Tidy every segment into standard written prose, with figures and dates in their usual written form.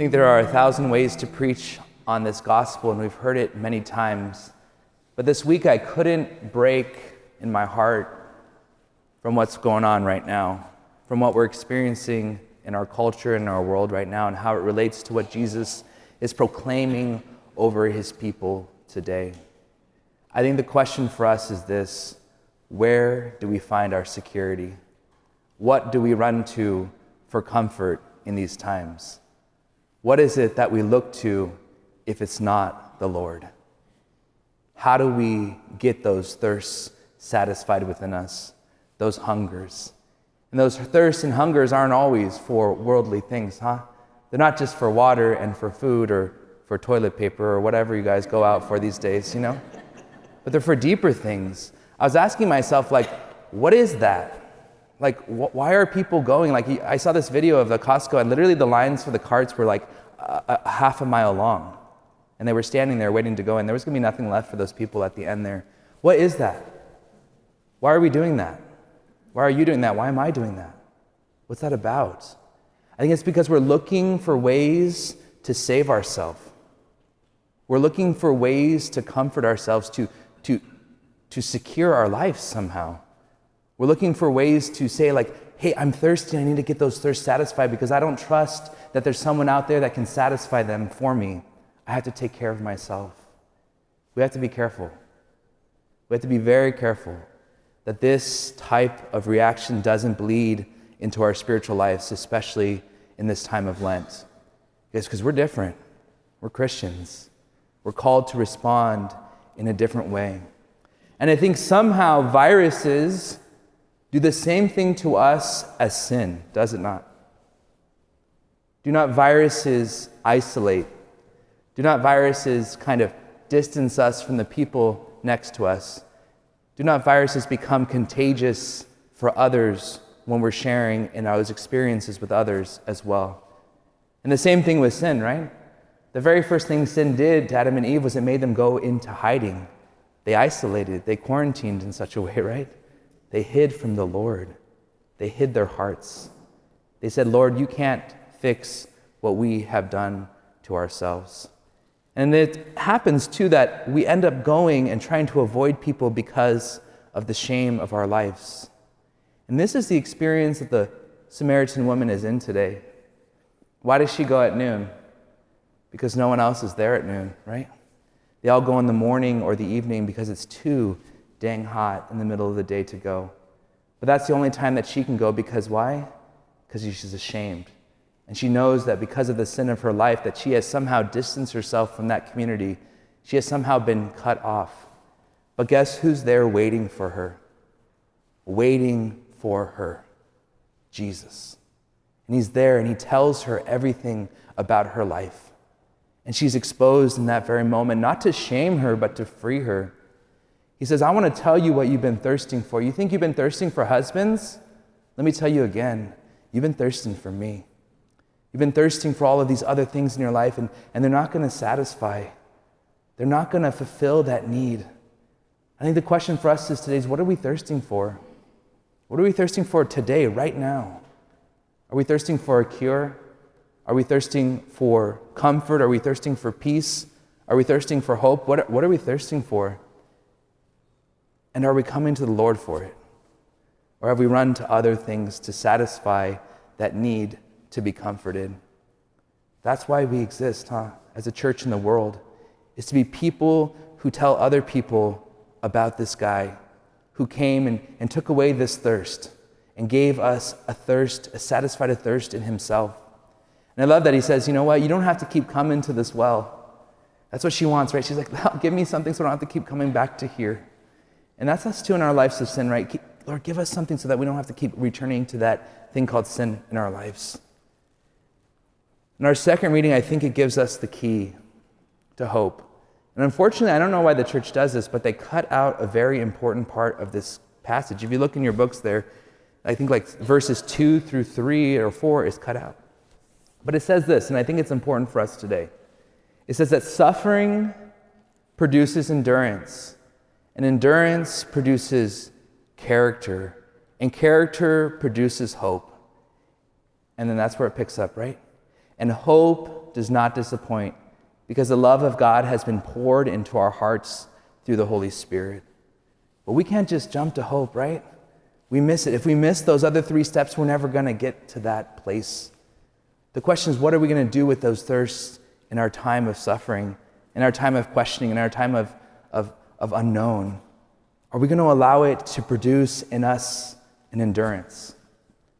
think there are 1,000 ways to preach on this gospel, and we've heard it many times. But this week I couldn't break in my heart from what's going on right now, from what we're experiencing in our culture and our world right now, and how it relates to what Jesus is proclaiming over his people today. I think the question for us is this: where do we find our security? What do we run to for comfort in these times? What is it that we look to if it's not the Lord? How do we get those thirsts satisfied within us, those hungers? And those thirsts and hungers aren't always for worldly things, huh? They're not just for water and for food or for toilet paper or whatever you guys go out for these days, But they're for deeper things. I was asking myself, what is that? Why are people going? I saw this video of the Costco, and literally the lines for the carts were a half a mile long. And they were standing there waiting to go, and there was going to be nothing left for those people at the end there. What is that? Why are we doing that? Why are you doing that? Why am I doing that? What's that about? I think it's because we're looking for ways to save ourselves. We're looking for ways to comfort ourselves, to secure our lives somehow. We're looking for ways to say, hey, I'm thirsty, I need to get those thirsts satisfied because I don't trust that there's someone out there that can satisfy them for me. I have to take care of myself. We have to be careful. We have to be very careful that this type of reaction doesn't bleed into our spiritual lives, especially in this time of Lent. It's because we're different. We're Christians. We're called to respond in a different way. And I think somehow viruses do the same thing to us as sin, does it not? Do not viruses isolate? Do not viruses kind of distance us from the people next to us? Do not viruses become contagious for others when we're sharing in those experiences with others as well? And the same thing with sin, right? The very first thing sin did to Adam and Eve was it made them go into hiding. They isolated, they quarantined in such a way, right? They hid from the Lord. They hid their hearts. They said, Lord, you can't fix what we have done to ourselves. And it happens too that we end up going and trying to avoid people because of the shame of our lives. And this is the experience that the Samaritan woman is in today. Why does she go at noon? Because no one else is there at noon, right? They all go in the morning or the evening because it's too dang hot in the middle of the day to go. But that's the only time that she can go, because why? Because she's ashamed. And she knows that because of the sin of her life, that she has somehow distanced herself from that community. She has somehow been cut off. But guess who's there waiting for her? Waiting for her. Jesus. And he's there and he tells her everything about her life. And she's exposed in that very moment, not to shame her, but to free her. He says, I want to tell you what you've been thirsting for. You think you've been thirsting for husbands? Let me tell you again, you've been thirsting for me. You've been thirsting for all of these other things in your life, and they're not going to satisfy. They're not going to fulfill that need. I think the question for us today is, what are we thirsting for? What are we thirsting for today, right now? Are we thirsting for a cure? Are we thirsting for comfort? Are we thirsting for peace? Are we thirsting for hope? What are we thirsting for? And are we coming to the Lord for it? Or have we run to other things to satisfy that need to be comforted? That's why we exist, as a church in the world, is to be people who tell other people about this guy who came and took away this thirst and gave us a thirst, satisfied a thirst in himself. And I love that he says, you know what, you don't have to keep coming to this well. That's what she wants, right? She's like, give me something so I don't have to keep coming back to here. And that's us too in our lives of sin, right? Lord, give us something so that we don't have to keep returning to that thing called sin in our lives. In our second reading, I think it gives us the key to hope. And unfortunately, I don't know why the church does this, but they cut out a very important part of this passage. If you look in your books there, I think verses 2 through 3 or 4 is cut out. But it says this, and I think it's important for us today. It says that suffering produces endurance, and endurance produces character, and character produces hope. And then that's where it picks up, right? And hope does not disappoint because the love of God has been poured into our hearts through the Holy Spirit. But we can't just jump to hope, right? We miss it. If we miss those other 3 steps, we're never going to get to that place. The question is, what are we going to do with those thirsts in our time of suffering, in our time of questioning, in our time of unknown? Are we going to allow it to produce in us an endurance,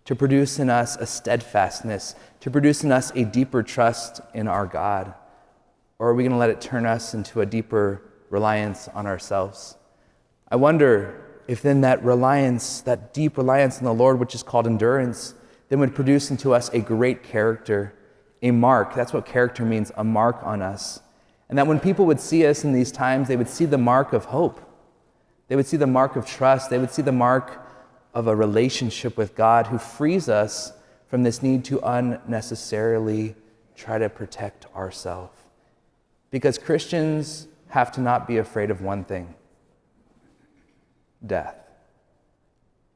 to produce in us a steadfastness, to produce in us a deeper trust in our God? Or are we going to let it turn us into a deeper reliance on ourselves? I wonder if then that reliance, that deep reliance in the Lord, which is called endurance, then would produce into us a great character, a mark. That's what character means, a mark on us. And that when people would see us in these times, they would see the mark of hope. They would see the mark of trust. They would see the mark of a relationship with God who frees us from this need to unnecessarily try to protect ourselves. Because Christians have to not be afraid of one thing: death.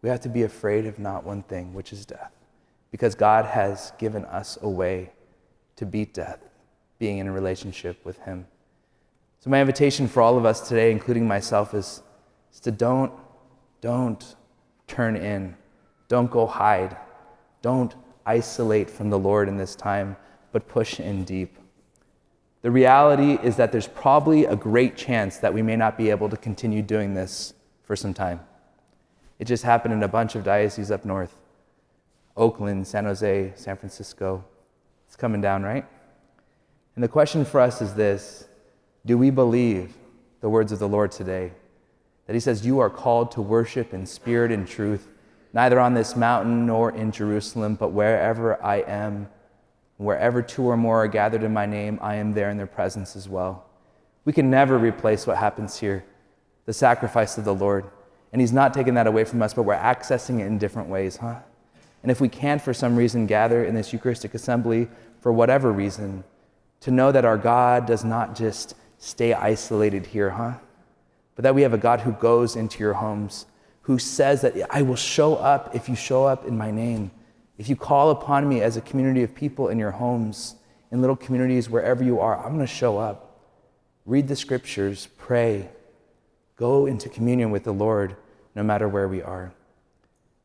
We have to be afraid of not one thing, which is death. Because God has given us a way to beat death, being in a relationship with Him. So my invitation for all of us today, including myself, is to don't turn in. Don't go hide. Don't isolate from the Lord in this time, but push in deep. The reality is that there's probably a great chance that we may not be able to continue doing this for some time. It just happened in a bunch of dioceses up north. Oakland, San Jose, San Francisco. It's coming down, right? And the question for us is this: do we believe the words of the Lord today? That He says, you are called to worship in spirit and truth, neither on this mountain nor in Jerusalem, but wherever I am. Wherever 2 or more are gathered in my name, I am there in their presence as well. We can never replace what happens here, the sacrifice of the Lord. And He's not taking that away from us, but we're accessing it in different ways, huh? And if we can't for some reason gather in this Eucharistic assembly for whatever reason, to know that our God does not just stay isolated here, huh? But that we have a God who goes into your homes, who says that I will show up if you show up in my name. If you call upon me as a community of people in your homes, in little communities, wherever you are, I'm going to show up. Read the scriptures, pray, go into communion with the Lord, no matter where we are.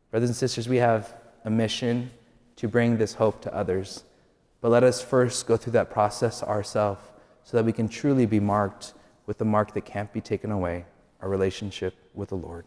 Brothers and sisters, we have a mission to bring this hope to others. But let us first go through that process ourselves so that we can truly be marked with the mark that can't be taken away, our relationship with the Lord.